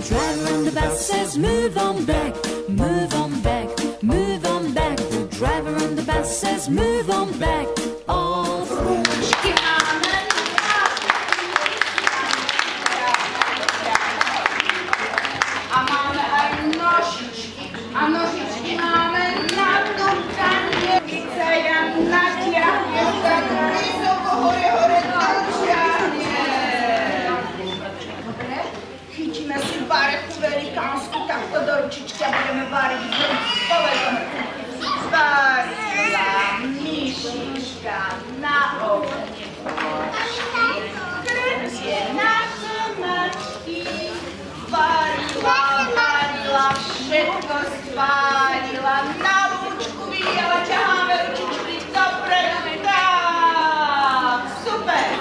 driver on the bus says, move on back, move on back, move on back. The driver on the bus says, move on back. All rúčky máme a máme aj nožičky. A nožičky máme na dúkanie. Kica ja natiahne, tak vysoko hore natiahne. Dobre, chytíme si varechu velikánsku, takto do ručičky a budeme variť vruč. Povedome, varila myšička na ohni bočky, krpie na zemačky. Varila, všetko spálila, na lúčku vyjela, ťaháme ručičky dopredu, tak, super.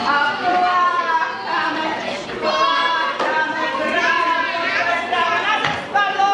A pláchame, práve na zespadlo.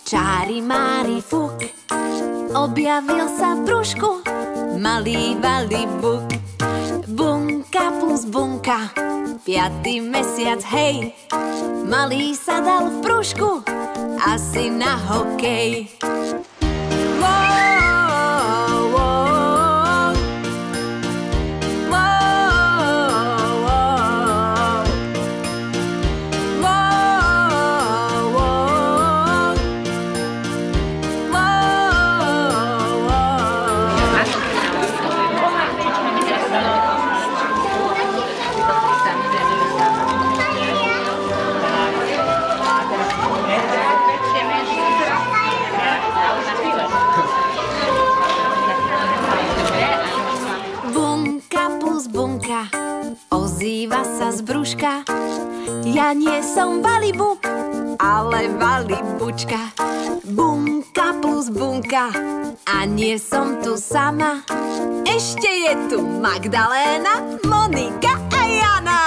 Čári mári fuk, objavil sa v brúšku malý valibuk. Bunka plus bunka, 5. mesiac, hej, malý sa dal v brúšku asi na hokej. Ozýva sa z brúška, ja nie som valibuk, ale valibučka. Bunka plus bunka, a nie som tu sama, ešte je tu Magdaléna, Monika a Jana.